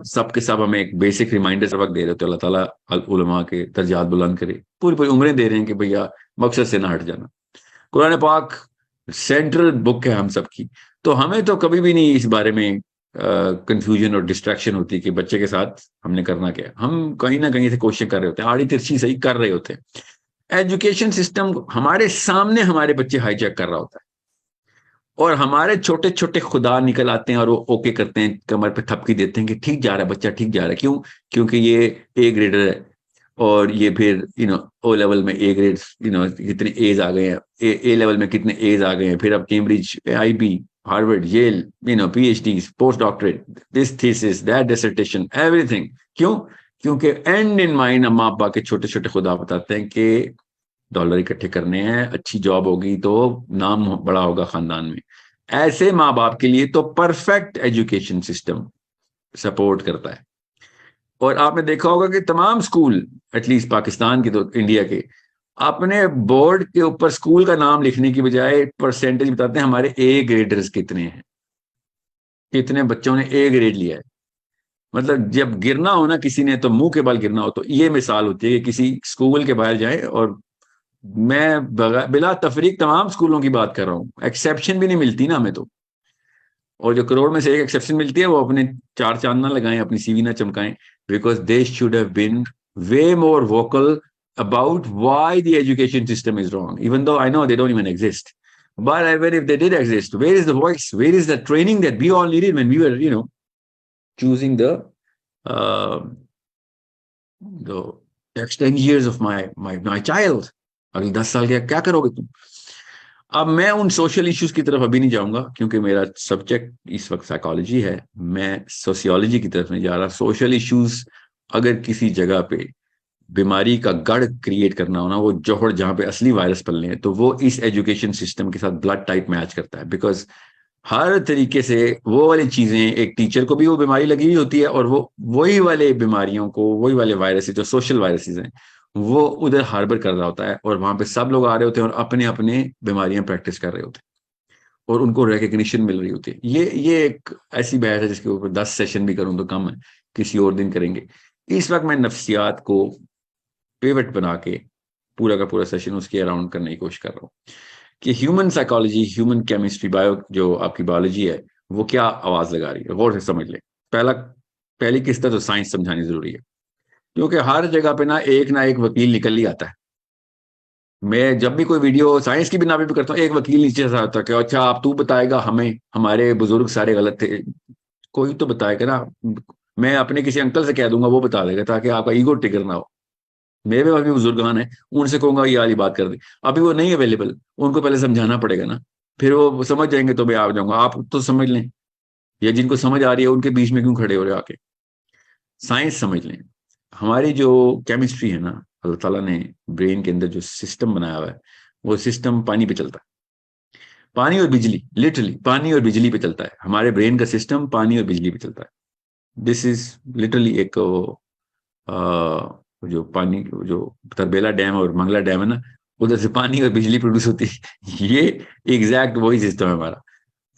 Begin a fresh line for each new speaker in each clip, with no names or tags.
सब के सब हमें एक बेसिक रिमाइंडर सबक दे रहे होते हैं। अल्लाह ताला उलमा के दर्जात बुलंद करे, पूरी पूरी उम्रें दे रहे हैं कि भैया मकसद से ना हट जाना। कुरान पाक सेंट्रल बुक है हम सब की, तो हमें तो कभी भी नहीं इस बारे में कंफ्यूजन और डिस्ट्रैक्शन होती कि बच्चे के साथ हमने करना क्या है। हम कहीं ना कहीं से कोशिश कर रहे होते हैं, आड़ी तिरछी सही कर रहे होते हैं। एजुकेशन सिस्टम हमारे सामने हमारे बच्चे हाईजैक कर रहा होता है, और हमारे छोटे छोटे खुदा निकल आते हैं और वो ओके करते हैं, कमर पे थपकी देते हैं कि ठीक जा रहा है बच्चा, ठीक जा रहा है। क्यों? क्योंकि ये ए ग्रेडर है, और ये फिर ओ लेवल में ए ग्रेड, कितने एज आ गए हैं, ए लेवल में कितने एज आ गए हैं, फिर अब Cambridge, IB, Harvard, Yale, PhD, post doctorate, this thesis, that dissertation, everything. क्यों? क्योंकि एंड इन माइंड माँ बाप के छोटे छोटे खुदा बताते हैं कि डॉलर इकट्ठे करने हैं, अच्छी जॉब होगी तो नाम बड़ा होगा खानदान में। ऐसे माँ बाप के लिए तो परफेक्ट एजुकेशन सिस्टम सपोर्ट करता है। और आपने देखा होगा कि तमाम स्कूल, एटलीस्ट पाकिस्तान के तो इंडिया के, अपने बोर्ड के ऊपर स्कूल का नाम लिखने की बजाय परसेंटेज बताते हैं हमारे ए ग्रेडर्स कितने हैं, कितने बच्चों ने ए ग्रेड लिया है। मतलब जब गिरना हो ना किसी ने, तो मुंह के बल गिरना हो, तो ये मिसाल होती है कि किसी स्कूल के बाहर जाए। और मैं बिला तफरीक तमाम स्कूलों की बात कर रहा हूँ, एक्सेप्शन भी नहीं मिलती ना हमें तो। और जो करोड़ में से एक एक्सेप्शन मिलती है, वो अपने चार चांद ना लगाएं, अपनी सीवी ना चमकाएं, because they should have been way more vocal about why the education system is wrong, even though I know they don't even exist. But even if they did exist, where is the voice? Where is the training that we all needed when we were, choosing uh, the next 10 years of my child? अगले 10 साल के क्या करोगे तुम? अब मैं उन social issues की तरफ अभी नहीं जाऊंगा, क्योंकि मेरा सब्जेक्ट इस वक्त साइकोलॉजी है। मैं सोशियोलॉजी की तरफ नहीं जा रहा। सोशल इश्यूज, अगर किसी जगह पे बीमारी का गढ़ क्रिएट करना हो ना, वो जोहर जहां पे असली वायरस पलने हैं, तो वो इस एजुकेशन सिस्टम के साथ ब्लड टाइप मैच करता है। बिकॉज हर तरीके से वो वाली चीजें, एक टीचर को भी वो बीमारी लगी हुई होती है, और वो वही वाले बीमारियों को, वही वाले वायरसेस जो सोशल वायरसेस हैं, वो उधर हार्बर कर रहा होता है। और वहां पे सब लोग आ रहे होते हैं और अपने अपने बीमारियां प्रैक्टिस कर रहे होते हैं, और उनको रिकग्निशन मिल रही होती है। ये एक ऐसी बहस है जिसके ऊपर 10 सेशन भी करूं तो कम है, किसी और दिन करेंगे। इस वक्त मैं नफ्सियात को पिवट बना के पूरा का पूरा सेशन उसके अराउंड करने की कोशिश कर रहा हूँ कि human psychology, human chemistry, bio, जो आपकी बायोलॉजी है, वो क्या आवाज लगा रही है, गौर से समझ ले। पहली किस्त तो साइंस समझानी जरूरी है, क्योंकि हर जगह पे ना एक वकील निकल ही आता है। मैं जब भी कोई वीडियो साइंस की बिना भी करता हूँ, एक वकील नीचे से आता है कि अच्छा आप, तू बताएगा हमें हमारे बुजुर्ग सारे गलत थे। कोई तो बताएगा ना। मैं अपने किसी अंकल से कह दूंगा, वो बता देगा, ताकि आपका ईगो टिकर ना हो। मेरे पास भी बुजुर्गान है, उनसे कहूंगा ये वाली बात कर दे। अभी वो नहीं अवेलेबल, उनको पहले समझाना पड़ेगा ना। फिर वो समझ जाएंगे तो मैं आ जाऊंगा, आप तो समझ लें। या जिनको समझ आ रही है उनके बीच में क्यों खड़े हो रहे हो आके? साइंस समझ लें। हमारी जो केमिस्ट्री है ना, अल्लाह ताला ने ब्रेन के अंदर जो सिस्टम बनाया हुआ है, वो सिस्टम पानी पे चलता है। पानी और बिजली, लिटरली पानी और बिजली पे चलता है। हमारे ब्रेन का सिस्टम पानी और बिजली पे चलता है। दिस इज लिटरली एक जो पानी, जो तरबेला डैम और मंगला डैम है ना, उधर से पानी और बिजली प्रोड्यूस होती है। ये एग्जैक्ट वही सिस्टम है हमारा।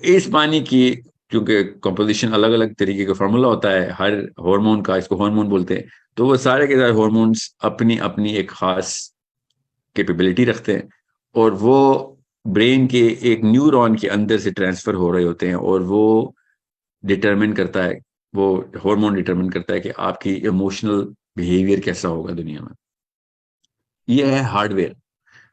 इस पानी की, क्योंकि कंपोजिशन अलग अलग तरीके का फार्मूला होता है हर हार्मोन का, इसको हार्मोन बोलते हैं, तो वो सारे के सारे हार्मोन्स अपनी अपनी एक खास कैपेबिलिटी रखते हैं, और वो ब्रेन के एक न्यूरॉन के अंदर से ट्रांसफर हो रहे होते हैं, और वो डिटरमिन करता है, वो हार्मोन डिटरमिन करता है कि आपकी इमोशनल बिहेवियर कैसा होगा दुनिया में। ये है हार्डवेयर।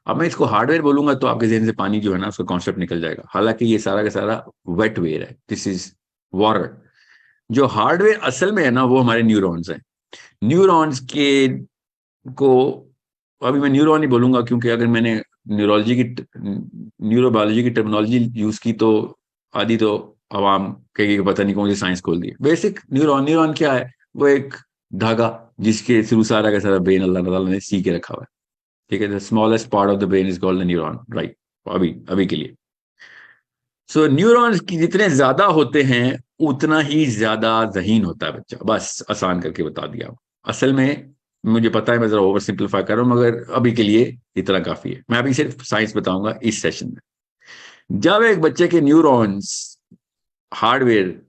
अब मैं इसको हार्डवेयर बोलूंगा तो आपके जहन से पानी जो है ना, उसका कॉन्सेप्ट निकल जाएगा। हालांकि ये सारा का सारा वेटवेयर है, दिस इज वाटर। जो हार्डवेयर असल में है ना, वो हमारे न्यूरॉन्स हैं। न्यूरॉन्स के को, अभी मैं न्यूरॉन ही बोलूंगा, क्योंकि अगर मैंने न्यूरोलॉजी की, न्यूरोबायोलॉजी की टर्मिनोलॉजी यूज की तो आदि तो आवाम कहेगी पता नहीं कौन सी साइंस खोल दी। बेसिक न्यूरॉन, न्यूरॉन क्या है? वो एक धागा जिसके थ्रू सारा का सारा ब्रेन अल्लाह ताला ने सी के रखा हुआ है। ठीक है, the smallest part of the brain is called the neuron, right? अभी अभी के लिए। सो न्यूरॉन्स की जितने ज्यादा होते हैं, उतना ही ज्यादा जहीन होता है बच्चा। बस आसान करके बता दिया। असल में मुझे पता है मैं जरा ओवर सिंप्लीफाई कर रहा हूं, मगर अभी के लिए इतना काफी है। मैं अभी सिर्फ साइंस बताऊंगा इस सेशन में। जब एक बच्चे के न्यूरॉन्स हार्डवेयर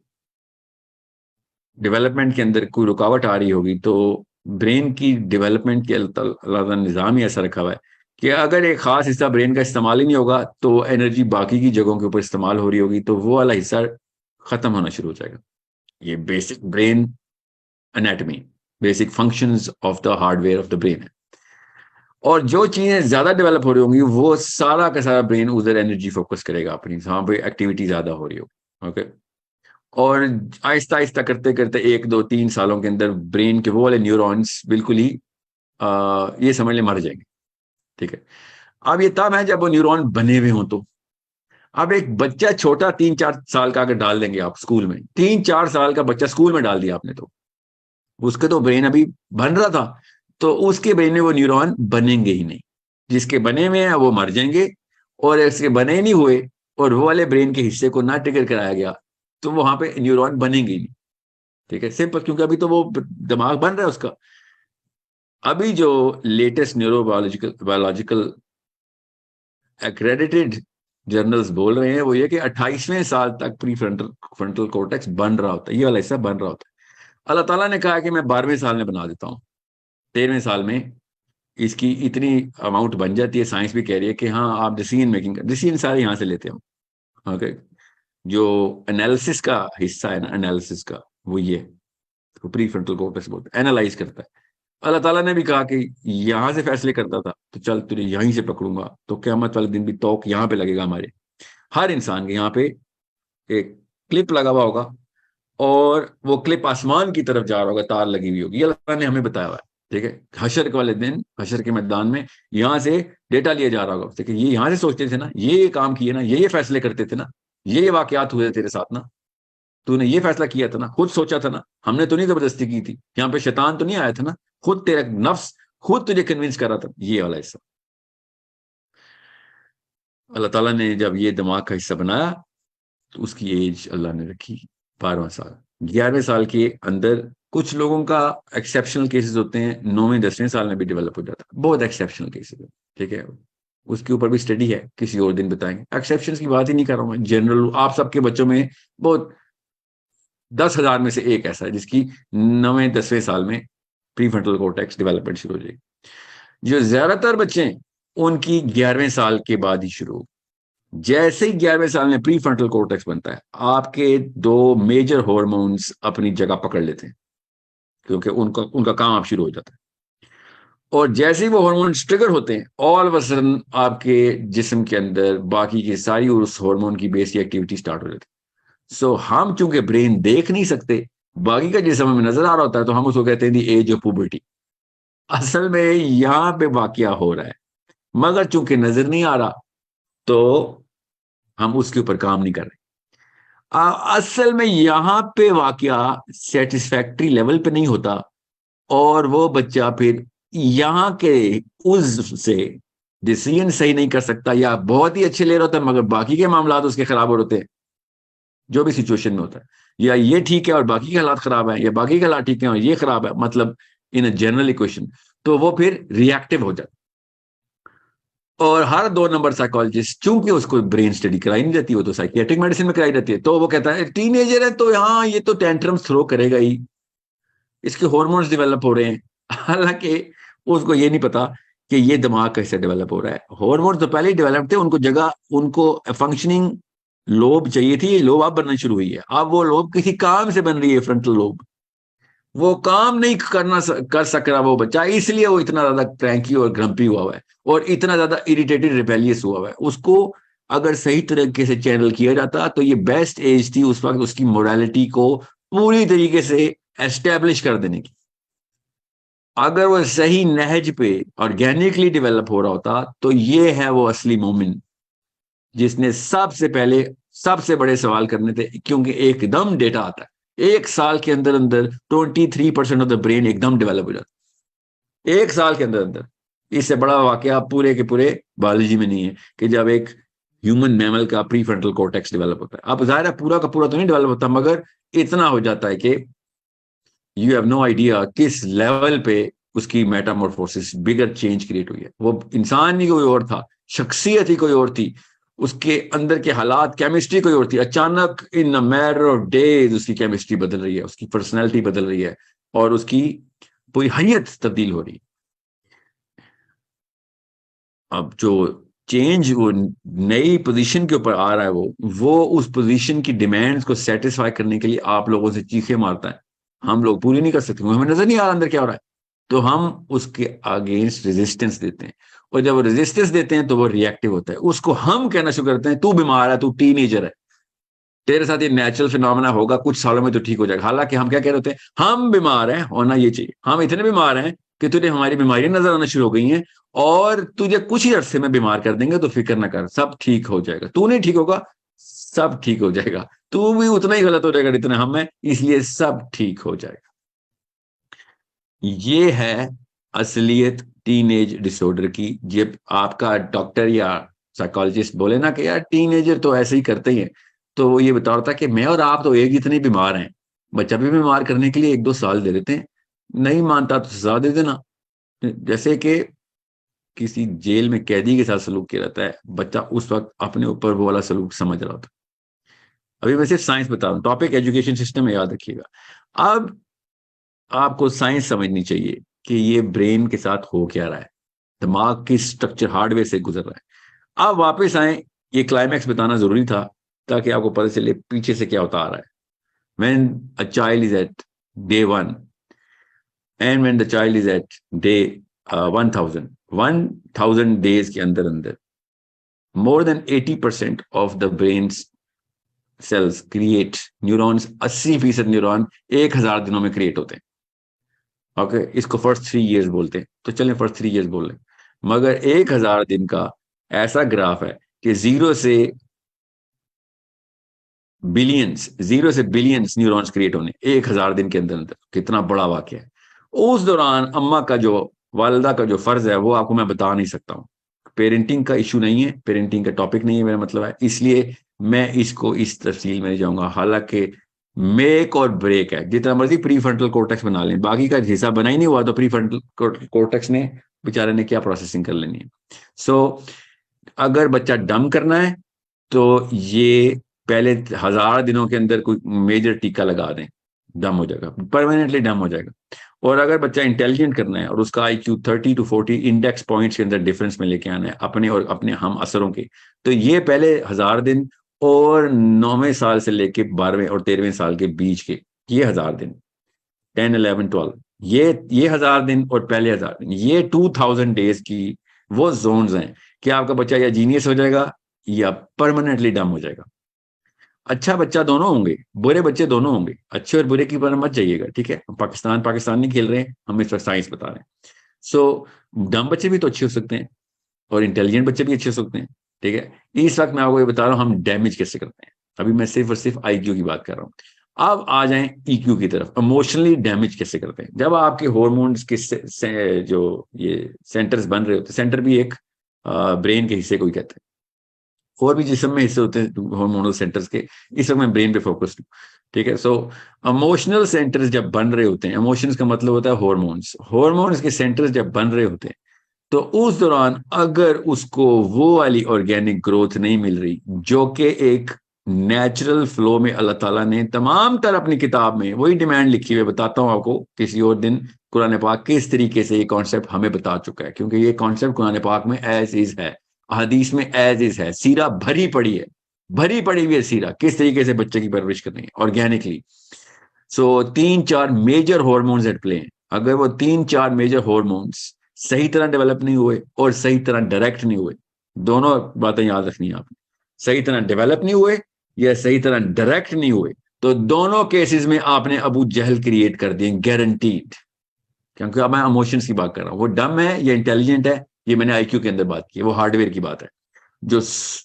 डेवलपमेंट के अंदर कोई रुकावट आ रही होगी, तो ब्रेन की डेवलपमेंट के अल्लाह ताला ने निज़ाम ही ऐसा रखा हुआ है कि अगर एक खास हिस्सा ब्रेन का इस्तेमाल ही नहीं होगा तो एनर्जी बाकी की जगहों के ऊपर इस्तेमाल हो रही होगी, तो वो वाला हिस्सा खत्म होना शुरू हो जाएगा। ये basic brain anatomy, basic functions of the hardware of the brain है। और जो चीजें ज्यादा डेवलप हो रही होंगी वो सारा का सारा ब्रेन उधर एनर्जी फोकस करेगा अपनी, जहां पे एक्टिविटी ज्यादा हो रही होगी। ओके। और आहिस्ता आहिस्ता करते करते 1 2 3 सालों के अंदर ब्रेन के वो वाले न्यूरॉन्स बिल्कुल ही ये समझ ले मर जाएंगे। ठीक है। अब ये तब है जब वो न्यूरॉन बने हुए हों। तो अब एक बच्चा छोटा 3 4 साल का अगर डाल देंगे आप स्कूल में, 3 4 साल का बच्चा स्कूल में डाल दिया आपने, तो उसके तो ब्रेन अभी बन रहा था, तो उसके ब्रेन में वो न्यूरॉन बनेंगे ही नहीं। जिसके बने हुए हैं वो मर जाएंगे, और इसके बने ही नहीं हुए और वो वाले ब्रेन के हिस्से को ना ट्रिगर कराया गया तो वहां पे न्यूरॉन बनेंगे ही नहीं। ठीक है, सिंपल, क्योंकि अभी तो वो दिमाग बन रहा है उसका। अभी जो latest neurobiological biological accredited journals बोल रहे हैं वो ये कि 28वें साल तक प्री फ्रंटल फ्रंटल कॉर्टेक्स बन रहा होता है, ये वाला हिस्सा बन रहा होता है। अल्लाह ताला ने कहा कि मैं 12वें साल में बना देता हूँ, 13वें साल में इसकी इतनी अमाउंट बन जाती है। साइंस भी कह रही है कि हाँ आप डिसीजन मेकिंग, डिसीजन सारे यहाँ से लेते हो। ओके। जो एनालिसिस का हिस्सा है ना, एनालिसिस का, वो ये प्री फ्रंटल कॉर्टेक्स बोलते हैं, एनालाइज करता है। अल्लाह ताला ने भी कहा कि यहां से फैसले करता था, तो चल तुझे यहीं से पकड़ूंगा, तो क़यामत वाले दिन भी तौक यहाँ पे लगेगा हमारे हर इंसान के। यहाँ पे एक क्लिप लगा हुआ होगा और वो क्लिप आसमान की तरफ जा रहा होगा, तार लगी हुई होगी, ये अल्लाह ने हमें बताया हुआ है। ठीक है, हशर के वाले दिन, हशर के मैदान में यहाँ से डेटा लिया जा रहा होगा, ठीक है, ये यहाँ से सोचते थे ना, ये काम किए ना, ये फैसले करते थे ना, ये वाकयात हुए थे तेरे साथ ना, तूने ये फैसला किया था ना, खुद सोचा था ना, हमने तो नहीं जबरदस्ती की थी, यहाँ पे शैतान तो नहीं आया था ना, खुद तेरा नफ्स खुद तुझे कन्विंस कर रहा था। ये वाला हिस्सा अल्लाह ताला ने जब ये दिमाग का हिस्सा बनाया तो उसकी एज अल्लाह ने रखी 12वां साल। 11वें साल के अंदर कुछ लोगों का एक्सेप्शनल केसेस होते हैं, 9वें 10वें साल में भी डेवलप हो जाता है, बहुत एक्सेप्शनल केसेस है। ठीक है, उसके ऊपर भी स्टडी है, किसी और दिन बताएंगे। एक्सेप्शन की बात ही नहीं कर रहा हूं मैं, जनरल आप सबके बच्चों में बहुत 10,000 में से एक ऐसा है जिसकी 9वें 10वें साल में प्री फ्रंटल कॉर्टेक्स डेवलपमेंट शुरू हो जाएगी। जो ज्यादातर बच्चे हैं उनकी 11वें साल के बाद ही शुरू हो। जैसे ही 11वें साल में प्री फ्रंटल कॉर्टेक्स बनता है, आपके दो मेजर हॉर्मोन्स अपनी जगह पकड़ लेते हैं, क्योंकि उनका उनका काम आप शुरू हो जाता है। और जैसे ही वो हार्मोन्स ट्रिगर होते हैं, ऑल ऑफ अ सडन आपके जिस्म के अंदर बाकी की सारी उस हार्मोन की बेसिक एक्टिविटी स्टार्ट हो जाती है। सो हम चूंकि ब्रेन देख नहीं सकते, बाकी का जिस्म हमें नजर आ रहा होता है, तो हम उसको कहते हैं दी एज ऑफ पुबर्टी। असल में यहाँ पे वाकया हो रहा है, मगर चूंकि नजर नहीं आ रहा तो हम उसके ऊपर काम नहीं कर रहे। असल में यहाँ पे वाकया सेटिस्फैक्ट्री लेवल पे नहीं होता, और वो बच्चा फिर यहाँ के उस से डिसीजन सही नहीं कर सकता, या बहुत ही अच्छे ले रहा होता है मगर बाकी के मामला उसके खराब हो रहे हैं, जो भी सिचुएशन में होता है। या ये ठीक है और बाकी के हालात खराब है, या बाकी के हालात ठीक है और ये खराब है, मतलब इन अ जनरल इक्वेशन, तो वो फिर रिएक्टिव हो जाता है। और हर 2 नंबर साइकोलॉजिस्ट, चूंकि उसको ब्रेन स्टडी कराई नहीं जाती, वो तो साइकियाट्रिक मेडिसिन में कराई जाती है, तो वो कहता है टीनेजर है तो हाँ ये तो टेंट्रम्स थ्रो करेगा ही, इसके हॉर्मोन्स डेवलप हो रहे हैं। हालांकि उसको ये नहीं पता कि ये दिमाग कैसे डेवलप हो रहा है। हॉर्मोन्स तो पहले ही डेवलप थे, उनको जगह, उनको फंक्शनिंग लोब चाहिए थी, लोब अब बनना शुरू हुई है। अब वो लोब किसी काम से बन रही है, फ्रंटल लोब, वो काम नहीं कर सक रहा वो बच्चा, इसलिए वो इतना ज्यादा क्रैंकी और ग्रम्पी हुआ है और इतना ज्यादा इरिटेटेड रिबेलियस हुआ है। उसको अगर सही तरीके से चैनल किया जाता तो ये बेस्ट एज थी उस वक्त उसकी मोरालिटी को पूरी तरीके से एस्टेब्लिश कर देने की। अगर वो सही नहज पे ऑर्गेनिकली डेवलप हो रहा होता तो ये है वो असली मोमिन, जिसने सबसे पहले सबसे बड़े सवाल करने थे, क्योंकि एकदम डेटा आता है 1 साल के अंदर अंदर 23% ऑफ द ब्रेन एकदम डेवलप हो जाता है 1 साल के अंदर अंदर। इससे बड़ा वाकया पूरे के पूरे बायोलॉजी में नहीं है कि जब एक ह्यूमन मैमल का प्री फ्रंटल कॉर्टेक्स डेवलप होता है। अब जाहिर है पूरा का पूरा तो नहीं डेवलप होता, मगर इतना हो जाता है कि यू हैव नो आइडिया किस लेवल पे उसकी मेटामॉर्फोसिस, बिगर चेंज क्रिएट हुई है। वो इंसान ही कोई और था, शख्सियत ही कोई और थी, उसके अंदर के हालात, केमिस्ट्री कोई और थी, अचानक इन अ मैटर ऑफ डेज उसकी केमिस्ट्री बदल रही है, उसकी पर्सनैलिटी बदल रही है और उसकी पूरी हैयत तब्दील हो रही है। अब जो चेंज वो नई पोजीशन के ऊपर आ रहा है, वो उस पोजीशन की डिमांड्स को सेटिस्फाई करने के लिए आप लोगों से चीखें मारता है। हम लोग पूरी नहीं कर सकते, हमें नजर नहीं आ रहा अंदर क्या हो रहा है, तो हम उसके अगेंस्ट रेजिस्टेंस देते हैं। और जब वो रेजिस्टेंस देते हैं तो वो रिएक्टिव होता है, उसको हम कहना शुरू करते हैं तू बीमार है, तू टीनेजर है, तेरे साथ ये नेचुरल फिनोमेना होगा, कुछ सालों में तो ठीक हो जाएगा। हालांकि हम क्या कह रहे होते हैं, हम बीमार हैं, होना ये चाहिए, हम इतने बीमार हैं कि तुझे हमारी बीमारी नजर आना शुरू हो गई हैं और तुझे कुछ ही अरसे में बीमार कर देंगे, तो फिक्र ना कर, सब ठीक हो जाएगा, तू नहीं ठीक होगा, सब ठीक हो जाएगा, तू भी उतना ही गलत हो जाएगा जितना हम हैं, इसलिए सब ठीक हो जाएगा। ये है असलियत टीनेज डिसऑर्डर की। जब आपका डॉक्टर या साइकोलॉजिस्ट बोले ना कि यार टीनेजर तो ऐसे ही करते ही है, तो वो ये बता रहा था कि मैं और आप तो एक जितने बीमार हैं, बच्चा भी बीमार करने के लिए 1-2 साल दे देते हैं, नहीं मानता तो सजा दे देना। जैसे कि किसी जेल में कैदी के साथ सलूक किया जाता है, बच्चा उस वक्त अपने ऊपर वो वाला सलूक समझ रहा होता। अभी मैं सिर्फ साइंस बता रहा हूँ, टॉपिक एजुकेशन सिस्टम में याद रखिएगा। अब आपको साइंस समझनी चाहिए कि ये ब्रेन के साथ हो क्या रहा है, दिमाग की स्ट्रक्चर हार्डवेयर से गुजर रहा है। अब वापस आए, ये क्लाइमैक्स बताना जरूरी था ताकि आपको पता चले पीछे से क्या होता आ रहा है। When a child is at day 1 and when the child is at day 1000 days के अंदर अंदर more than 80% of the brain's cells create neurons, 80% neuron 1000 दिनों में क्रिएट होते हैं। ओके, इसको फर्स्ट 3 इयर्स बोलते हैं, तो चलें फर्स्ट 3 इयर्स बोल लें। मगर 1000 दिन का ऐसा ग्राफ है कि जीरो से बिलियंस न्यूरॉन्स क्रिएट होने 1000 दिन के अंदर अंदर, कितना बड़ा वाक्य है। उस दौरान अम्मा का जो, वालदा का जो फर्ज है वो आपको मैं बता नहीं सकता हूँ। पेरेंटिंग का इशू नहीं है, पेरेंटिंग का टॉपिक नहीं है मेरा मतलब है, इसलिए मैं इसको इस तफसील में नहीं जाऊंगा। हालांकि मेक और ब्रेक है, जितना मर्जी प्री फ्रंटल कोर्टेक्स बना लें, बाकी का हिस्सा बना ही नहीं हुआ तो प्री फ्रंटल कोर्टेक्स ने बेचारे ने क्या प्रोसेसिंग कर लेनी है। सो अगर बच्चा डम करना है तो ये पहले 1000 दिनों के अंदर कोई मेजर टीका लगा दें, डम हो जाएगा, परमानेंटली डम हो जाएगा। और अगर बच्चा इंटेलिजेंट करना है और उसका IQ 30 to 40 इंडेक्स पॉइंट्स के अंदर डिफरेंस में लेके आना है अपने और अपने हम असरों के, तो ये पहले 1000 दिन और 9वें साल से लेके 12वें और 13वें साल के बीच के ये 1000 दिन, 10, 11, 12, ये 1000 दिन और पहले 1000 दिन, ये 2000 डेज की वो जोन्स हैं कि आपका बच्चा या जीनियस हो जाएगा या परमानेंटली डम हो जाएगा। अच्छा बच्चा दोनों होंगे, बुरे बच्चे दोनों होंगे, अच्छे और बुरे की पर मत जाइएगा, ठीक है। पाकिस्तान पाकिस्तान नहीं खेल रहे हैं हम, इस वक्त साइंस बता रहे हैं। सो डम बच्चे भी तो अच्छे हो सकते हैं और इंटेलिजेंट बच्चे भी अच्छे हो सकते हैं, ठीक है। इस वक्त मैं आपको ये बता रहा हूँ हम डैमेज कैसे करते हैं, अभी मैं सिर्फ और सिर्फ IQ की बात कर रहा हूँ। अब आ जाएं EQ की तरफ, इमोशनली डैमेज कैसे करते हैं। जब आपके हॉर्मोन्स के जो ये सेंटर्स बन रहे होते हैं, सेंटर भी एक ब्रेन के हिस्से को ही कहते हैं, और भी जिस्म में हिस्से होते हैं हार्मोनल सेंटर्स के, इस वक्त मैं ब्रेन पे फोकस्ड हूँ, ठीक है। सो इमोशनल सेंटर्स जब बन रहे होते हैं, इमोशंस का मतलब होता है हॉर्मोन्स, हॉर्मोन्स के सेंटर्स जब बन रहे होते हैं, तो उस दौरान अगर उसको वो वाली ऑर्गेनिक ग्रोथ नहीं मिल रही जो कि एक नेचुरल फ्लो में अल्लाह ताला ने तमाम तर अपनी किताब में वही डिमांड लिखी हुई, बताता हूँ आपको किसी और दिन कुरान पाक किस तरीके से ये कॉन्सेप्ट हमें बता चुका है, क्योंकि ये कॉन्सेप्ट कुरान पाक में एज इज है, हदीस में एज इज है, सीरा भरी पड़ी है, भरी पड़ी हुई है सीरा, किस तरीके से बच्चे की परवरिश करनी है organically. So 3-4 major hormones at play हैं। अगर वो 3-4 मेजर हॉर्मोन्स सही तरह डेवलप नहीं हुए और सही तरह डायरेक्ट नहीं हुए, दोनों बातें याद रखनी है आपने, सही तरह डेवलप नहीं हुए या सही तरह डायरेक्ट नहीं हुए, तो दोनों केसेस में आपने अबू जहल क्रिएट कर दिए, गारंटीड। क्योंकि अब मैं इमोशंस की बात कर रहा हूं, वो डम है या इंटेलिजेंट है ये मैंने IQ के अंदर बात की, वो हार्डवेयर की बात है। जो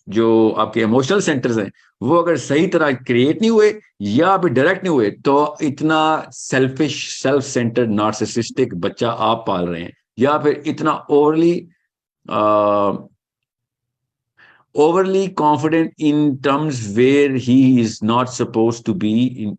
जो आपके इमोशनल सेंटर्स हैं वो अगर सही तरह क्रिएट नहीं हुए या फिर डायरेक्ट नहीं हुए, तो इतना सेल्फिश, सेल्फ सेंटर्ड, नार्सिसिस्टिक बच्चा आप पाल रहे हैं, या फिर इतना overly confident in terms where he is not supposed to be in,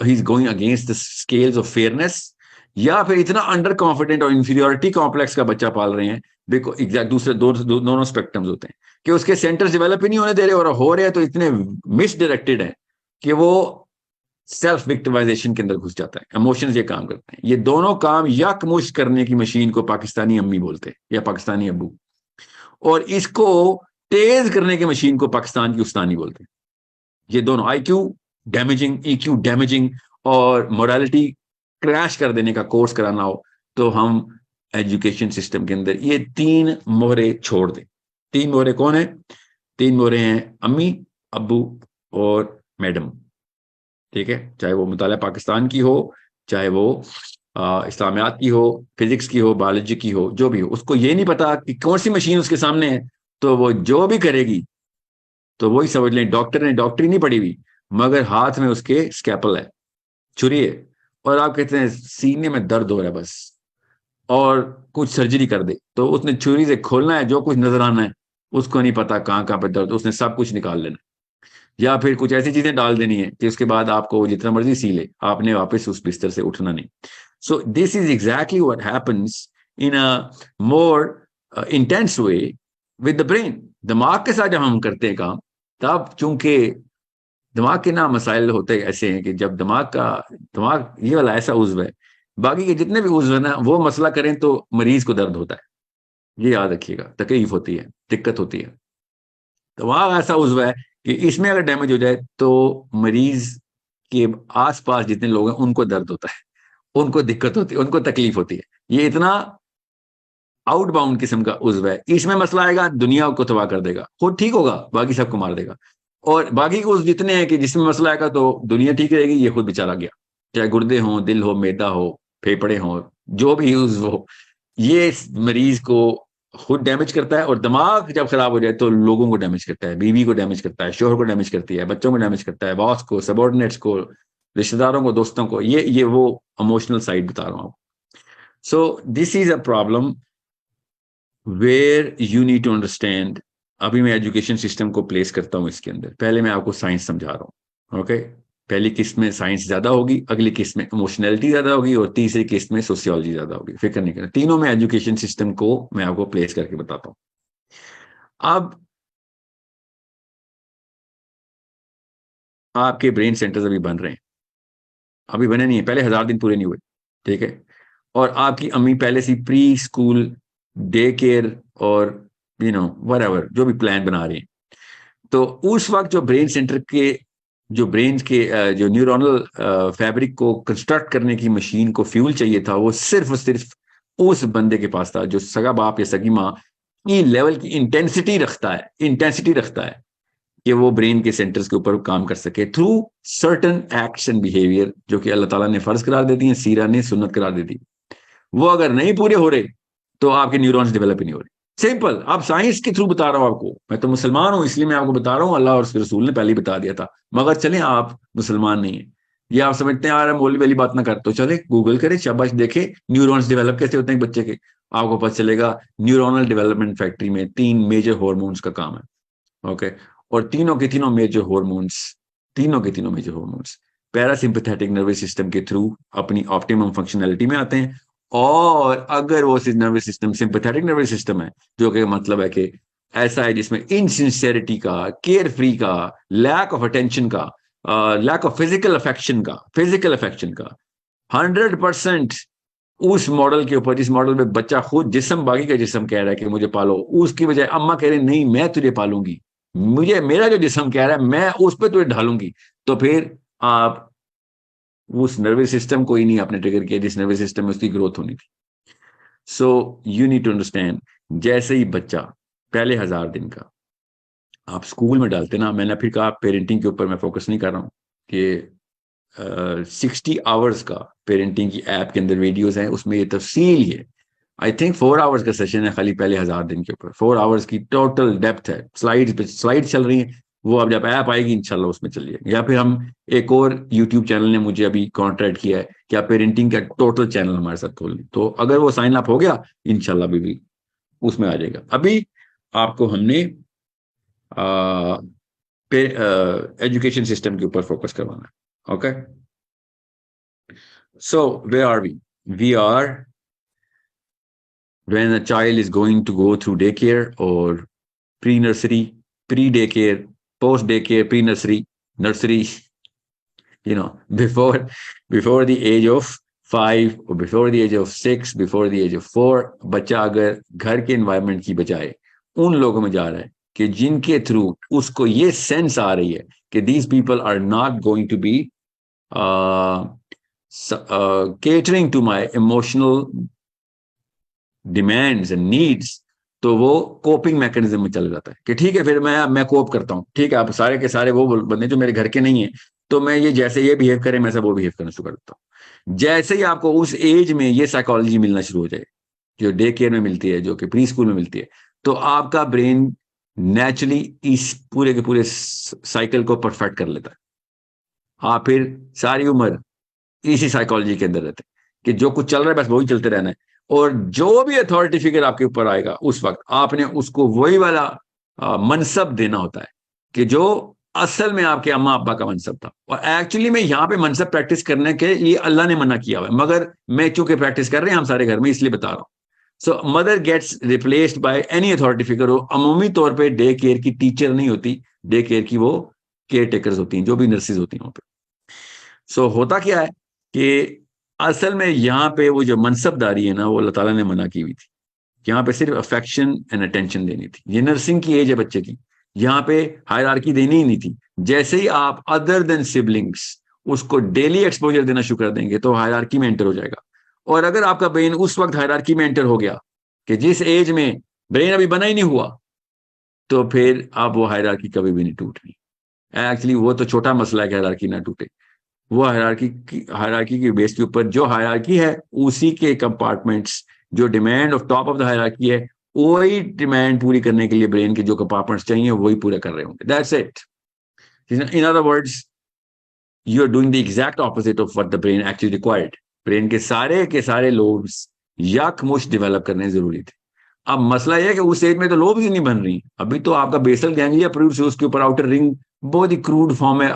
he's going against the scales of fairness, या फिर इतना अंडर कॉन्फिडेंट और इंफीरियोरिटी कॉम्प्लेक्स का बच्चा पाल रहे हैं देखो एग्जैक्ट दूसरे दोनों स्पेक्ट्रम्स होते हैं कि उसके सेंटर्स डेवलप ही नहीं होने दे रहे, और हो रहे हैं तो इतने मिसडायरेक्टेड है कि वो सेल्फ विक्टिमाइजेशन के अंदर घुस जाता है। इमोशंस ये काम करते हैं, ये दोनों काम यकमुश्त करने की मशीन को पाकिस्तानी अम्मी बोलते हैं या पाकिस्तानी अब्बू, और इसको तेज करने की मशीन को पाकिस्तान की उस्तानी बोलते हैं। ये दोनों आईक्यू डैमेजिंग, ईक्यू डैमेजिंग और मोरालिटी क्रैश कर देने का कोर्स कराना हो तो हम एजुकेशन सिस्टम के अंदर ये तीन मोहरे छोड़ दें। तीन मोहरे कौन है? तीन मोहरे हैं अम्मी, अब्बू और मैडम। ठीक है, चाहे वो मुताला पाकिस्तान की हो, चाहे वो इस्लामियात की हो, फिजिक्स की हो, बायोलॉजी की हो, जो भी हो, उसको ये नहीं पता कि कौन सी मशीन उसके सामने है, तो वो जो भी करेगी तो वही समझ लें डॉक्टर ने डॉक्टरी नहीं पढ़ी हुई, मगर हाथ में उसके स्कैपल है, छुरी है, और आप कहते हैं सीने में दर्द हो रहा है बस, और कुछ सर्जरी कर दे, तो उसने छुरी से खोलना है, जो कुछ नजर आना है, उसको नहीं पता कहाँ कहाँ पे दर्द, उसने सब कुछ निकाल लेना, या फिर कुछ ऐसी चीजें डाल देनी है कि उसके बाद आपको जितना मर्जी सी ले, आपने वापस उस बिस्तर से उठना नहीं। सो this is exactly what happens in a more intense way with the brain. दिमाग के साथ जब हम करते हैं काम, तब चूंकि दिमाग के ना मसाइल होते ऐसे हैं कि जब दिमाग ये वाला ऐसा उज्व है, बाकी के जितने भी उज्व है ना, वो मसला करें तो मरीज को दर्द होता है, ये याद रखिएगा, तकलीफ होती है, दिक्कत होती है। दिमाग ऐसा उज्व है कि इसमें अगर डैमेज हो जाए तो मरीज के आसपास जितने लोग हैं उनको दर्द होता है, उनको दिक्कत होती है, उनको तकलीफ होती है। ये इतना आउटबाउंड किस्म का उज्व है, इसमें मसला आएगा दुनिया को तबाह कर देगा, खुद ठीक होगा बाकी सबको मार देगा। और बाकी के उस जितने हैं कि जिसमें मसला आएगा तो दुनिया ठीक रहेगी, ये खुद बेचारा गया, चाहे गुर्दे हों, दिल हो, मैदा हो, फेफड़े हों, जो भी उज्व हो, ये इस मरीज को खुद डैमेज करता है। और दिमाग जब खराब हो जाए तो लोगों को डैमेज करता है, बीवी को डैमेज करता है, शोहर को डैमेज करती है, बच्चों को डैमेज करता है, बॉस को, सबॉर्डिनेट्स को, रिश्तेदारों को, दोस्तों को। ये वो इमोशनल साइड बता रहा हूं। So this is a problem where you need to understand. अभी मैं एजुकेशन सिस्टम को प्लेस करता हूं इसके अंदर। पहले मैं आपको साइंस समझा रहा हूं, ओके? पहली किस्त में साइंस ज्यादा होगी, अगली किस्त में इमोशनैलिटी ज्यादा होगी, और तीसरी किस्त में सोशियोलॉजी ज्यादा होगी। फिक्र नहीं करना, तीनों में एजुकेशन सिस्टम को मैं आपको प्लेस करके बताता हूं। अब आपके ब्रेन सेंटर्स अभी बन रहे हैं, अभी बने नहीं है, पहले 1000 दिन पूरे नहीं हुए, ठीक है? और आपकी अम्मी पहले से प्री स्कूल, डे केयर और वट जो भी प्लान बना रही है। तो उस वक्त जो ब्रेन सेंटर के, जो ब्रेन के जो न्यूरोनल फैब्रिक को कंस्ट्रक्ट करने की मशीन को फ्यूल चाहिए था, वो सिर्फ और सिर्फ उस बंदे के पास था जो सगा बाप या सगी माँ की लेवल की इंटेंसिटी रखता है कि वो ब्रेन के सेंटर्स के ऊपर काम कर सके through certain acts and behaviour, जो कि अल्लाह ताला ने फर्ज करार दे दिए, सीरा ने सुन्नत करार दे दी। वो अगर नहीं पूरे हो रहे तो आपके न्यूरॉन्स डेवलप ही नहीं हो रहे। सिंपल, आप साइंस के थ्रू बता रहा हूं आपको, मैं तो मुसलमान हूं इसलिए मैं आपको बता रहा हूं, अल्लाह और उसके रसूल ने पहले ही बता दिया था। मगर चले आप मुसलमान नहीं है, ये आप समझते हैं यार मौलवी वाली बात ना कर, तो चले गूगल करें, शाबाश, देखे न्यूरॉन्स डेवलप कैसे होते हैं बच्चे के, आपको पता चलेगा न्यूरोनल डेवलपमेंट फैक्ट्री में 3 मेजर हॉर्मोन्स का काम है, ओके? और तीनों के तीनों major hormones parasympathetic nervous system के थ्रू अपनी ऑप्टिमम फंक्शनैलिटी में आते हैं। और अगर वो nervous system sympathetic nervous system है, जो कि मतलब है कि ऐसा है जिसमें इनसिंसियरिटी का, केयर फ्री का, लैक ऑफ अटेंशन का, लैक ऑफ फिजिकल अफेक्शन का 100% उस मॉडल के ऊपर, जिस मॉडल में बच्चा खुद जिस्म, बाकी का जिस्म कह रहा है कि मुझे पालो, उसकी बजाय अम्मा कह रही नहीं मैं तुझे पालूंगी, मुझे मेरा जो जिस्म कह रहा है मैं उस पर तुझे ढालूंगी, तो फिर आप उस नर्वस सिस्टम को ही नहीं आपने ट्रिगर किया जिस नर्वस सिस्टम में उसकी ग्रोथ होनी थी। So you need to understand, जैसे ही बच्चा पहले 1000 दिन का आप स्कूल में डालते ना, मैंने फिर कहा पेरेंटिंग के ऊपर मैं फोकस नहीं कर रहा हूँ कि 60 आवर्स का पेरेंटिंग की ऐप के अंदर वीडियोस हैं, उसमें ये तफसील है। आई थिंक 4 आवर्स का सेशन है खाली पहले 1000 दिन के ऊपर, 4 आवर्स की टोटल डेप्थ है, स्लाइड चल रही है, वो अब जब ऐप आएगी इंशाल्लाह उसमें चलिए। या फिर हम एक और यूट्यूब चैनल ने मुझे अभी कॉन्ट्रैक्ट किया है कि आप पेरेंटिंग का टोटल चैनल हमारे साथ खोल लें, तो अगर वो साइन अप हो गया इंशाल्लाह भी उसमें आ जाएगा। अभी आपको हमने एजुकेशन सिस्टम के ऊपर फोकस करवाना है, okay? So where are we? We are when a child is going to go through daycare or pre-nursery, pre-daycare, post-daycare, pre-nursery, nursery, you know, before the age of 5 or before the age of 6, before the age of 4, बच्चा अगर घर के environment की बजाय उन लोगों में जा रहा है कि जिनके थ्रू उसको ये सेंस आ रही है कि these people are not going to be catering to my emotional demands and needs, तो वो कोपिंग मैकेनिज्म में चल जाता है कि ठीक है फिर मैं कोप करता हूँ, ठीक है आप सारे के सारे वो बंदे जो मेरे घर के नहीं है, तो मैं ये जैसे ये बिहेव करें मैं सब वो बिहेव करना शुरू कर देता हूँ। जैसे ही आपको उस एज में ये साइकोलॉजी मिलना शुरू हो जाए जो डे केयर में मिलती है, जो कि प्री स्कूल में मिलती है, तो आपका ब्रेन नेचुरली इस पूरे के पूरे साइकिल को परफेक्ट कर लेता है। आप फिर सारी उम्र इसी साइकोलॉजी के अंदर रहते हैं कि जो कुछ चल रहा है बस वही चलते रहना है, और जो भी अथॉरिटी फिगर आपके ऊपर आएगा उस वक्त आपने उसको वही वाला मनसब देना होता है कि जो असल में आपके अम्मा अब्बा का मनसब था। और एक्चुअली में यहाँ पे मनसब प्रैक्टिस करने के लिए अल्लाह ने मना किया हुआ है, मगर मैं चूंकि प्रैक्टिस कर रहे हैं हम सारे घर में इसलिए बता रहा हूँ। So mother gets replaced by any authority figure. अमूमी तौर पर डे केयर की टीचर नहीं होती, डे केयर की वो केयर टेकर्स होती हैं, जो भी नर्सेज होती हैं वहां पे। सो होता क्या है कि असल में यहाँ पे वो जो मनसबदारी है ना वो अल्लाह ताला ने मना की हुई थी। यहाँ पे सिर्फ अफेक्शन एंड अटेंशन देनी थी। ये नर्सिंग की एज है बच्चे की, यहाँ पे हायरार्की देनी ही नहीं थी। जैसे ही आप अदर देन सिबलिंग्स उसको डेली एक्सपोजर देना शुरू कर देंगे तो हायरार्की में एंटर हो जाएगा। और अगर आपका ब्रेन उस वक्त हायरार्की में एंटर हो गया कि जिस एज में ब्रेन अभी बना ही नहीं हुआ, तो फिर आप वो हायरार्की कभी भी नहीं टूटनी। एक्चुअली वो तो छोटा मसला है कि हायरार्की ना टूटे, वो हायरार्की की बेस के ऊपर जो हायरार्की है उसी के कंपार्टमेंट्स, जो demand of top of the hierarchy है वही डिमांड पूरी करने के लिए ब्रेन के जो कंपार्टमेंट्स चाहिए वही पूरे कर रहे होंगे। That's it. In other words you are doing the exact opposite of what the brain actually required. Brain के सारे लोब्स यकमुश्त डेवलप करने जरूरी थे। अब मसला यह है कि उस एज में तो लोब्स ही नहीं बन रही, अभी तो आपका बेसल गैंग्लिया प्रोड्यूस है, उसके ऊपर आउटर रिंग बहुत ही क्रूड फॉर्म में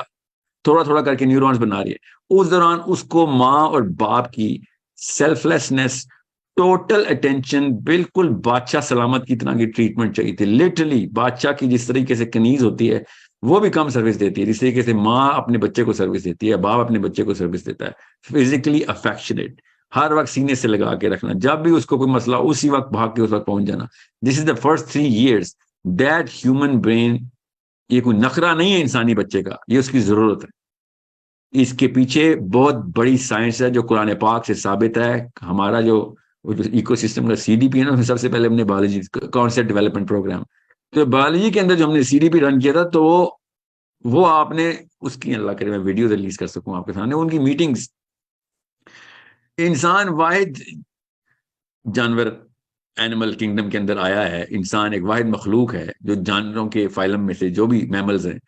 थोड़ा थोड़ा करके न्यूरॉन्स बना रही है। उस दौरान उसको माँ और बाप की सेल्फलेसनेस, टोटल अटेंशन, बिल्कुल बादशाह सलामत की तरह की ट्रीटमेंट चाहिए थी। लिटरली बादशाह की जिस तरीके से कनीज होती है वो भी कम सर्विस देती है जिस तरीके से माँ अपने बच्चे को सर्विस देती है, बाप अपने बच्चे को सर्विस देता है। फिजिकली अफेक्शनेट, हर वक्त सीने से लगा के रखना, जब भी उसको कोई मसला उसी वक्त भाग के उस वक्त पहुंच जाना। This is the first 3 years that human brain, ये कोई नखरा नहीं है इंसानी बच्चे का, ये उसकी जरूरत है। इसके पीछे बहुत बड़ी साइंस है जो कुरान पाक से साबित है। हमारा जो इकोसिस्टम का सीडीपी है ना, उसमें सबसे पहले हमने बायोलॉजी कॉन्सेप्ट डेवलपमेंट प्रोग्राम, तो बायोलॉजी के अंदर जो हमने सीडीपी रन किया था, तो वो आपने उसकी अल्लाह करे मैं वीडियो रिलीज कर सकूं आपके सामने, उनकी मीटिंग्स। इंसान वाहिद जानवर एनिमल किंगडम के अंदर आया है, इंसान एक वाहिद मखलूक है जो जानवरों के फाइलम में से जो भी मैमल्स हैं,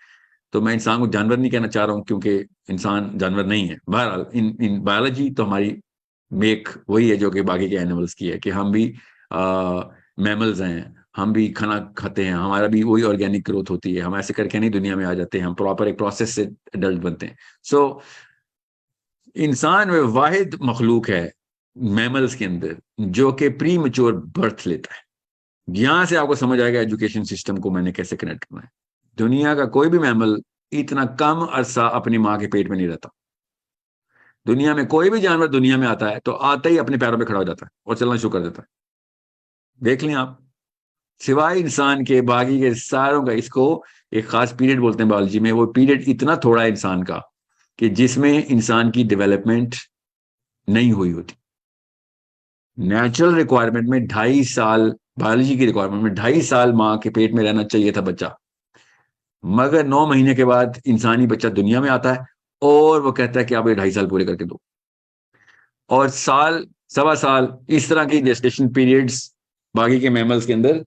तो मैं इंसान को जानवर नहीं कहना चाह रहा हूं क्योंकि इंसान जानवर नहीं है। बहरहाल इन बायोलॉजी तो हमारी मेक वही है जो कि बाकी के एनिमल्स की है कि हम भी मैमल्स हैं, हम भी खाना खाते हैं, हमारा भी वही ऑर्गेनिक ग्रोथ होती है। हम ऐसे करके नहीं दुनिया में आ जाते हैं, हम प्रॉपर एक प्रोसेस से एडल्ट बनते हैं। सो इंसान में वाहिद मखलूक है मैमल्स के अंदर जो कि प्री मैच्योर बर्थ लेता है। यहां से आपको समझ आएगा एजुकेशन सिस्टम को मैंने कैसे कनेक्ट करना है। दुनिया का कोई भी मैमल इतना कम अरसा अपनी माँ के पेट में नहीं रहता। दुनिया में कोई भी जानवर दुनिया में आता है तो आते ही अपने पैरों पे खड़ा हो जाता है और चलना शुरू कर देता है। देख लें आप, सिवाय इंसान के बाकी के सारों का, इसको एक खास पीरियड बोलते हैं बायोलॉजी में, वो पीरियड इतना थोड़ा है इंसान का कि जिसमें इंसान की डेवलपमेंट नहीं हुई होती। नेचुरल रिक्वायरमेंट में 2.5 साल, बायोलॉजी की रिक्वायरमेंट में 2.5 साल माँ के पेट में रहना चाहिए था बच्चा, मगर 9 महीने के बाद इंसानी बच्चा दुनिया में आता है और वो कहता है कि आप ये 2.5 साल पूरे करके दो। और साल, 1.25 साल इस तरह की जेस्टेशन पीरियड्स बाकी के मैमल्स के अंदर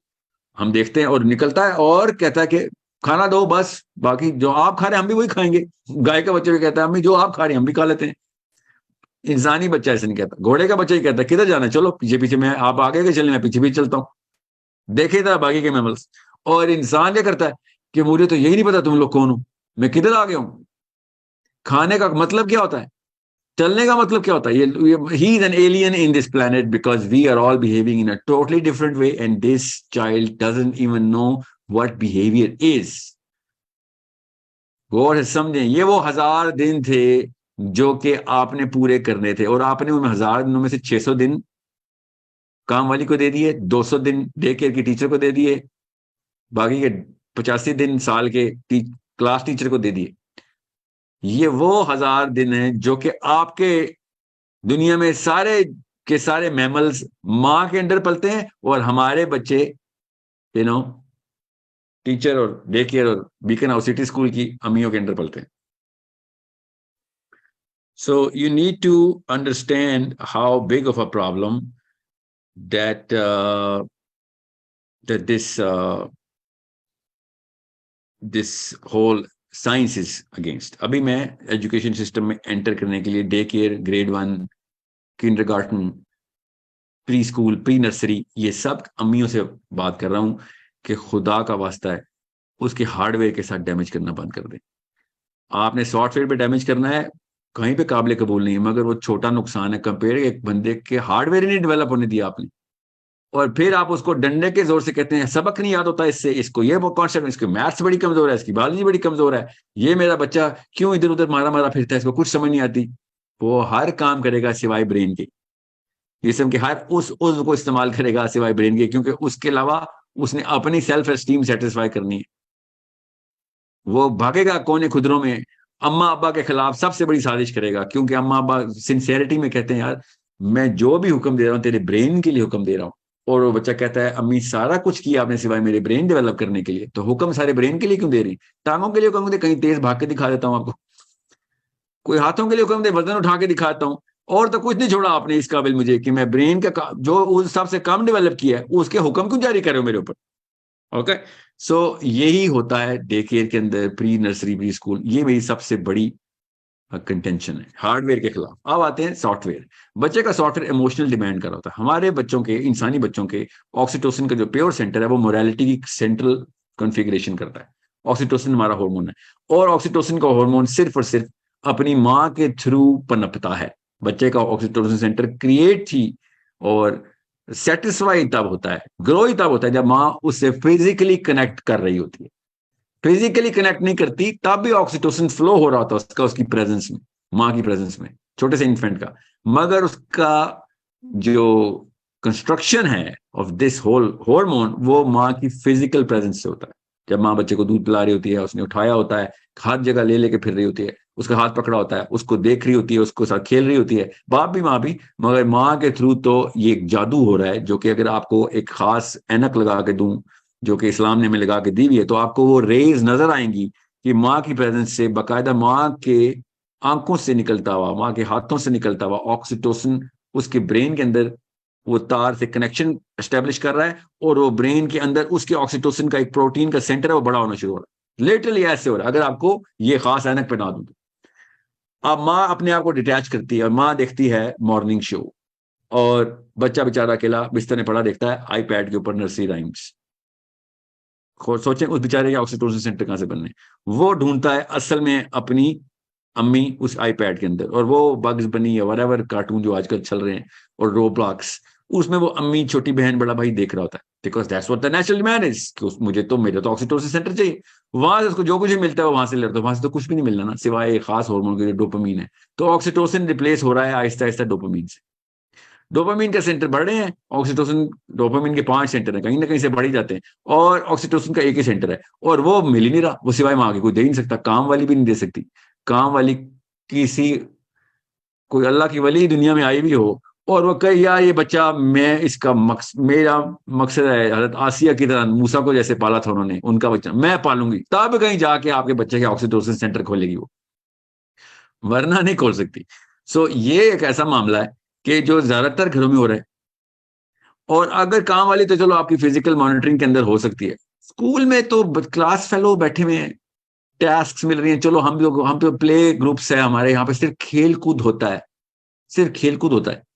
हम देखते हैं, और निकलता है और कहता है कि खाना दो बस, बाकी जो आप खा रहे हैं हम भी वही खाएंगे। गाय का बच्चा भी कहता है अम्मी जो आप खा रहे हैं हम भी खा लेते हैं। इंसानी बच्चा ऐसे नहीं कहता, घोड़े का बच्चा ही कहता है किधर जाना है चलो पीछे पीछे, मैं आप आगे के चले मैं पीछे पीछे चलता हूं। देखे था बाकी के मैमल्स। और इंसान क्या करता है कि मुझे तो यही नहीं पता तुम लोग कौन हो, मैं किधर आ गया हूं। खाने का मतलब क्या होता है? चलने का मतलब क्या होता है? ये he is an alien in this planet because we are all behaving in a totally different way and this child doesn't even know what behaviour is. गौर से समझें, ये वो 1000 दिन थे जो कि आपने पूरे करने थे, और आपने उन 1000 दिनों में से 600 दिन काम वाली को दे दिए, 200 दिन डे केयर की टीचर को दे दिए, बाकी के 85 दिन साल के क्लास टीचर को दे दिए। ये वो 1000 दिन हैं जो कि आपके दुनिया में सारे के सारे मैमल्स माँ के अंडर पलते हैं, और हमारे बच्चे यू नो टीचर और डे केयर और बीकन हाउस सिटी स्कूल की अम्मियों के अंडर पलते हैं। So you need to understand how big of a problem that this whole science is against. अभी मैं एजुकेशन सिस्टम में एंटर करने के लिए day care, grade 1, kindergarten, pre school, pre nursery, ये सब अम्मियों से बात कर रहा हूं कि खुदा का वास्ता है उसके हार्डवेयर के साथ डैमेज करना बंद कर दें। आपने सॉफ्टवेयर पे डैमेज करना है, कहीं पे काबिल कबूल नहीं है, मगर वो छोटा नुकसान है कंपेयर एक बंदे के हार्डवेयर ही नहीं डेवलप होने दिया आपने, और फिर आप उसको डंडे के जोर से कहते हैं सबक नहीं याद होता इससे, इसको ये वो कॉन्सेप्ट, इसकी मैथ्स बड़ी कमजोर है, इसकी बायोलॉजी बड़ी कमजोर है, ये मेरा बच्चा क्यों इधर उधर मारा मारा फिरता है, इसको कुछ समझ नहीं आती। वो हर काम करेगा सिवाय ब्रेन के, जिसम के हर उस उज़्व को इस्तेमाल करेगा सिवाय ब्रेन के, क्योंकि उसके अलावा उसने अपनी सेल्फ एस्टीम सेटिस्फाई करनी है। वो भागेगा कोने खुदरों में, अम्मा अब्बा के खिलाफ सबसे बड़ी साजिश करेगा, क्योंकि अम्मा अब्बा सिंसियरिटी में कहते हैं यार मैं जो भी हुक्म दे रहा हूँ तेरे ब्रेन के लिए हुक्म दे रहा हूँ, और वो बच्चा कहता है अम्मी सारा कुछ किया आपने सिवाय मेरे ब्रेन डेवलप करने के लिए, तो हुक्म सारे ब्रेन के लिए क्यों दे रही? टांगों के लिए हुक्म दे, कहीं तेज भाग के दिखा देता हूँ आपको, कोई हाथों के लिए हुक्म दे, वजन उठा के दिखाता हूँ, और तो कुछ नहीं छोड़ा आपने इस काबिल मुझे कि मैं ब्रेन का जो उस सबसे कम डेवलप किया है उसके हुक्म क्यों जारी कर रहे हो मेरे ऊपर? ओके, सो यही होता है डे केयर के अंदर, प्री नर्सरी, प्री स्कूल, ये मेरी सबसे बड़ी कंटेंशन है हार्डवेयर के खिलाफ। अब आते हैं सॉफ्टवेयर। बच्चे का सॉफ्टवेयर इमोशनल डिमांड कर रहा होता है। हमारे बच्चों के, इंसानी बच्चों के ऑक्सीटोसिन का जो प्योर सेंटर है वो मोरालिटी की सेंट्रल कॉन्फ़िगरेशन करता है। ऑक्सीटोसिन हमारा हार्मोन है, और ऑक्सीटोसिन का हार्मोन सिर्फ और सिर्फ अपनी माँ के थ्रू पनपता है। बच्चे का ऑक्सीटोसिन सेंटर क्रिएट थी और सेटिस्फाई तब होता है, ग्रो ही तब होता है जब माँ उससे फिजिकली कनेक्ट कर रही होती है। फिजिकली कनेक्ट नहीं करती तब भी ऑक्सीटोसिन फ्लो हो रहा था उसका, उसकी प्रेजेंस में, माँ की प्रेजेंस में, छोटे से इन्फेंट का, मगर उसका जो कंस्ट्रक्शन है ऑफ दिस होल हार्मोन वो माँ की फिजिकल प्रेजेंस से होता है। जब माँ बच्चे को दूध पिला रही होती है, उसने उठाया होता है, हर जगह ले लेके फिर रही होती है, उसका हाथ पकड़ा होता है, उसको देख रही होती है, उसको साथ खेल रही होती है, बाप भी माँ भी, मगर माँ के थ्रू तो ये एक जादू हो रहा है जो कि अगर आपको एक खास ऐनक लगा के दूं जो कि इस्लाम ने हमें लगा के दी हुई है, तो आपको वो रेज नजर आएंगी कि माँ की प्रेजेंस से बाकायदा माँ के आंखों से निकलता हुआ, माँ के हाथों से निकलता हुआ ऑक्सीटोसिन उसके ब्रेन के अंदर वो तार से कनेक्शन एस्टेब्लिश कर रहा है, और वो ब्रेन के अंदर उसके ऑक्सीटोसिन का एक प्रोटीन का सेंटर है वो बड़ा होना शुरू हो रहा है। लिटरली ऐसे हो रहा है अगर आपको ये खास ऐनक पहना दूं तो। अब माँ अपने आप को डिटैच करती है और माँ देखती है मॉर्निंग शो, और बच्चा बेचारा अकेला बिस्तर में पड़ा देखता है आईपैड के ऊपर नर्सरी राइम्स। सोचें उस बेचारे के ऑक्सीटोसिन सेंटर कहां से बनने। वो ढूंढता है असल में अपनी अम्मी उस आईपैड के अंदर, और वो बग्स बनी या वरेवर कार्टून जो आजकल चल रहे हैं और रोब्लॉक्स, उसमें वो अम्मी, छोटी बहन, बड़ा भाई देख रहा होता है, because that's what the natural man is, मुझे तो मेरे तो ऑक्सीटोसिन सेंटर चाहिए। वहां से उसको जो कुछ भी मिलता है वो वहां से लेता है, वहां से तो कुछ भी नहीं मिलना ना सिवाय एक खास हार्मोन के जो डोपामीन है। तो ऑक्सीटोसिन रिप्लेस हो रहा है आहिस्ता आहिस्ता डोपामीन से। डोपामीन का सेंटर बढ़ रहे हैं, ऑक्सीटोसिन, डोपामीन के 5 सेंटर हैं, कहीं ना कहीं से बढ़ ही जाते हैं, और ऑक्सीटोसिन का एक ही सेंटर है, और वो मिल ही नहीं रहा, वो सिवाय माँ के कोई दे ही नहीं सकता, काम वाली भी नहीं दे सकती। काम वाली किसी, कोई अल्लाह की वली दुनिया में आई भी हो और वो कहे यार ये बच्चा, मैं इसका मेरा मकसद है हजरत आसिया की तरह मूसा को जैसे पाला था उन्होंने, उनका बच्चा मैं पालूंगी, तब कहीं जाके आपके बच्चे के ऑक्सीटोसिन सेंटर खोलेगी वो, वरना नहीं खोल सकती। सो ये एक ऐसा मामला है कि जो ज्यादातर घरों में हो रहा है। और अगर काम वाली तो चलो आपकी फिजिकल मॉनिटरिंग के अंदर हो सकती है, स्कूल में तो क्लास फेलो बैठे हुए हैं, टास्क मिल रही हैं, चलो हम तो प्ले ग्रुप्स है हमारे यहाँ पे, सिर्फ खेल कूद होता है, सिर्फ खेल कूद होता है।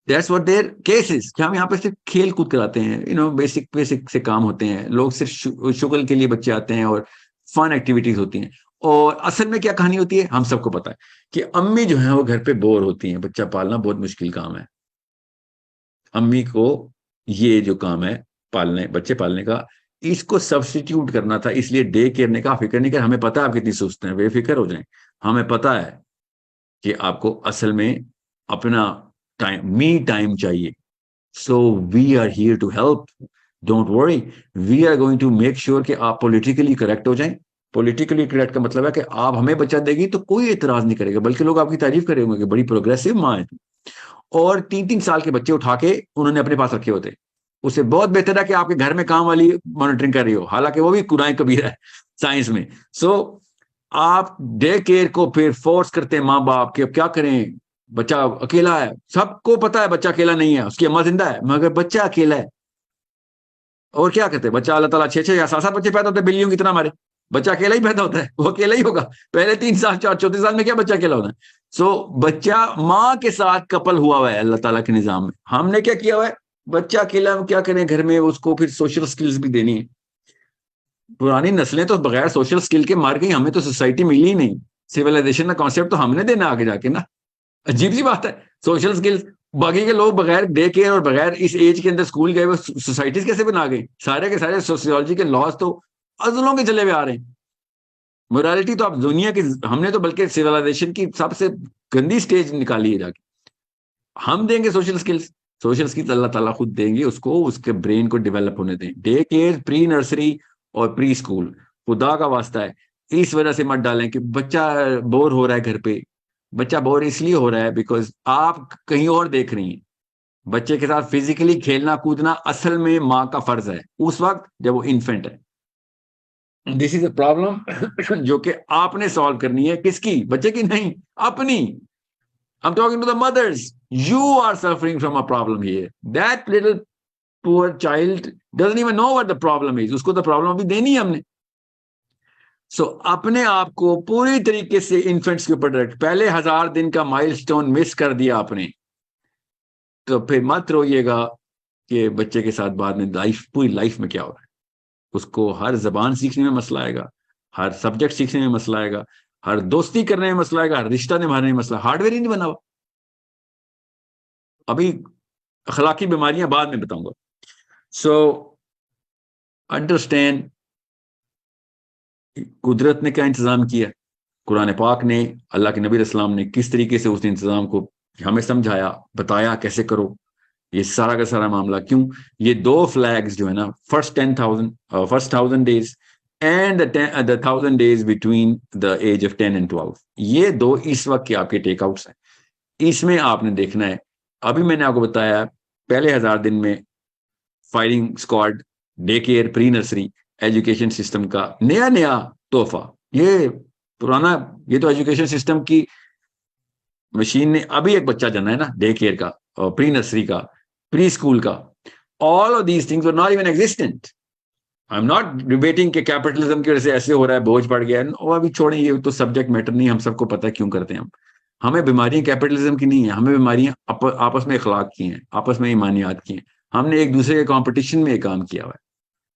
That's what there case is, कि हम यहाँ पे सिर्फ खेल कूद कराते हैं, बेसिक बेसिक से काम होते हैं, लोग सिर्फ शुगल के लिए बच्चे आते हैं और फन एक्टिविटीज होती हैं। और असल में क्या कहानी होती है हम सबको पता है कि अम्मी जो है वो घर पे बोर होती हैं, बच्चा पालना बहुत मुश्किल काम है। अम्मी को ये जो काम है पालने बच्चे पालने का, इसको सब्स्टिट्यूट करना था, इसलिए डे केयर ने कहा फिक्र नहीं कर, हमें पता है आप कितनी सुस्त हैं, बेफिक्र हो जाएं, हमें पता है कि आपको असल में अपना टाइम, मी टाइम चाहिए। So we are here to help, don't worry, we are going to make sure कि आप पॉलिटिकली करेक्ट हो जाएं। पॉलिटिकली करेक्ट का मतलब है कि आप हमें बच्चा देगी तो कोई एतराज नहीं करेगा, बल्कि लोग आपकी तारीफ करेंगे कि बड़ी प्रोग्रेसिव माँ है। और 3-3 साल के बच्चे उठा के उन्होंने अपने पास रखे होते, उससे बहुत बेहतर है कि आपके घर में काम वाली मॉनिटरिंग कर रही हो, हालांकि वो भी कुरान कबीर है साइंस में। सो आप डे केयर को फिर फोर्स करते हैं माँ बाप के, अब क्या करें, बच्चा अकेला है, सबको पता है बच्चा अकेला नहीं है, उसकी अम्मा जिंदा है, मगर बच्चा अकेला है। और क्या करते हैं, बच्चा अल्लाह ताला 6-6 या 7-7 बच्चे पैदा होते हैं, बिल्लियों की तरह हमारे, बच्चा अकेला ही पैदा होता है, वो अकेला ही होगा। पहले 3 साल 4 चौथे साल में क्या बच्चा अकेला होता है। सो बच्चा माँ के साथ कपल हुआ हुआ है अल्लाह ताला के निजाम में। हमने क्या किया हुआ है, बच्चा अकेला हम क्या करें घर में, उसको फिर सोशल स्किल्स भी देनी है। पुरानी नस्लें तो बगैर सोशल स्किल के मार गई, हमें तो सोसाइटी मिली ही नहीं। सिविलाइजेशन का कॉन्सेप्ट तो हमने देना आगे जाके ना, अजीब सी बात है। सोशल स्किल्स बाकी के लोग बगैर डे केयर और बगैर इस एज के अंदर स्कूल गए वो सोसाइटीज कैसे बना गई, सारे के सारे सोशियोलॉजी के लॉज तो अजलों के चले हुए आ रहे हैं। मोरालिटी तो अब दुनिया की, हमने तो बल्कि सिविलाइजेशन की सबसे गंदी स्टेज निकाली है जाके। हम देंगे सोशल स्किल्स, सोशल स्किल्स अल्लाह ताला खुद देंगे उसको, उसके ब्रेन को डेवलप होने दें। डे केयर, प्री नर्सरी और प्री स्कूल, खुदा का वास्ता है इस वजह से मत डालें कि बच्चा बोर हो रहा है घर पे। बच्चा बोर इसलिए हो रहा है बिकॉज आप कहीं और देख रही हैं। बच्चे के साथ फिजिकली खेलना कूदना असल में माँ का फर्ज है उस वक्त जब वो इन्फेंट है। दिस इज अ प्रॉब्लम जो कि आपने सॉल्व करनी है, किसकी, बच्चे की नहीं, अपनी। I'm talking to the mothers. You are suffering from a problem here. That little poor child doesn't even know what the problem is. उसको तो प्रॉब्लम अभी देनी है हमने। सो अपने आप को पूरी तरीके से इन्फेंट्स के ऊपर डायरेक्ट, पहले 1000 दिन का माइलस्टोन मिस कर दिया आपने, तो फिर मत रोइएगा कि बच्चे के साथ बाद में लाइफ, पूरी लाइफ में क्या हो रहा है। उसको हर जबान सीखने में मसला आएगा, हर सब्जेक्ट सीखने में मसला आएगा, हर दोस्ती करने में मसला आएगा, हर रिश्ता निभाने में मसला, हार्डवेयर ही नहीं बना हुआ अभी। अखलाकी बीमारियां बाद में बताऊंगा। सो अंडरस्टैंड कुदरत ने क्या इंतजाम किया, कुरान पाक ने, अल्लाह के नबी इस्लाम ने किस तरीके से उस इंतजाम को हमें समझाया, बताया कैसे करो। ये सारा का सारा मामला क्यों, ये 2 फ्लैग्स जो है ना, first 1000 days and the 1000 days between the age of 10 and 12, ये दो इस वक्त के आपके टेकआउट्स हैं। इसमें आपने देखना है, अभी मैंने आपको बताया पहले 1000 दिन में firing squad, day care, pre nursery education system का नया नया तोहफा। ये पुराना, ये तो एजुकेशन सिस्टम की मशीन ने, अभी एक बच्चा जना है ना डे केयर का और प्री नर्सरी का, प्री स्कूल का, all of these things were not even existent. I am not debating कि कैपिटलिज्म की वजह से ऐसे हो रहा है, बोझ पड़ गया है, और अभी छोड़ें, ये तो सब्जेक्ट मैटर नहीं, हम सबको पता है क्यों करते हैं हम। हमें बीमारियां कैपिटलिज्म की नहीं है, हमें बीमारियां आपस में अखलाक की हैं, आपस में ईमानियात की हैं। हमने एक दूसरे के कंपटीशन में काम किया हुआ है।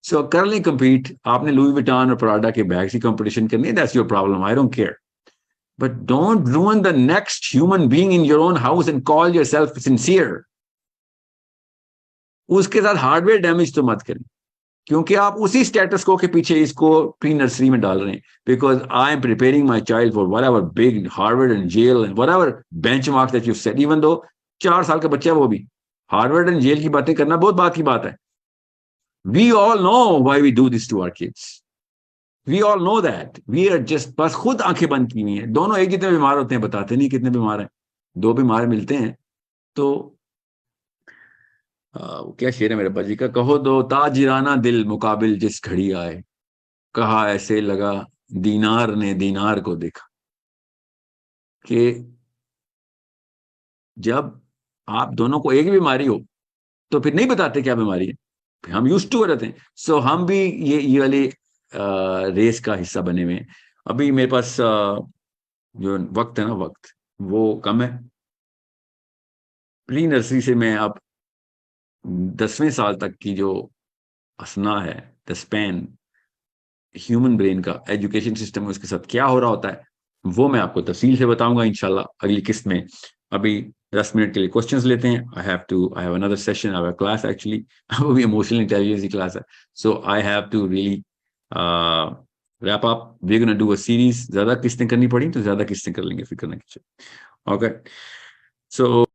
सो कर लें compete, आपने लुई विटान और प्राडा के बैग की कंपटीशन करनी है, that's your problem, I don't care. But don't ruin the next human being in your own house and call yourself sincere। उसके साथ हार्डवेयर डैमेज तो मत करें, क्योंकि आप उसी स्टेटस को के पीछे इसको प्री नर्सरी में डाल रहे हैं। Because I am preparing my child for whatever big Harvard and Yale and whatever benchmarks that you set, even though 4 साल का बच्चा है वो भी हार्वर्ड एंड जेल की बातें करना बहुत बात की बात है। We all know why we do this to our kids, we all know that, we are just, बस खुद आंखें बंद की हुई हैं। दोनों एक जितने बीमार होते हैं, बताते नहीं कितने बीमार हैं, दो बीमार मिलते हैं तो वो क्या शेर है मेरे पाजी का, कहो दो ताजिराना दिल मुकाबिल जिस घड़ी आए, कहा ऐसे लगा दीनार ने दीनार को देखा। कि जब आप दोनों को एक ही बीमारी हो तो फिर नहीं बताते क्या बीमारी है, हम यूज टू हो जाते हैं। सो हम भी ये वाली रेस का हिस्सा बने हुए हैं। अभी मेरे पास जो वक्त है ना, वक्त वो कम है। प्री नर्सरी से मैं अब 10वें साल तक की जो असना है, द स्पैन, ह्यूमन ब्रेन का एजुकेशन सिस्टम में उसके साथ क्या हो रहा होता है, वो मैं आपको तफसील से बताऊंगा इंशाल्लाह अगली किस्त में। अभी 10 मिनट के लिए क्वेश्चंस लेते हैं। I have another session, I have a class actually. वो भी इमोशनल इंटेलिजेंस की क्लास है, so I have to really wrap up. We gonna do a series. ज्यादा किस्तें करनी पड़ी तो ज्यादा किस्तें कर लेंगे, फिक्र ना कीजिए। ओके, सो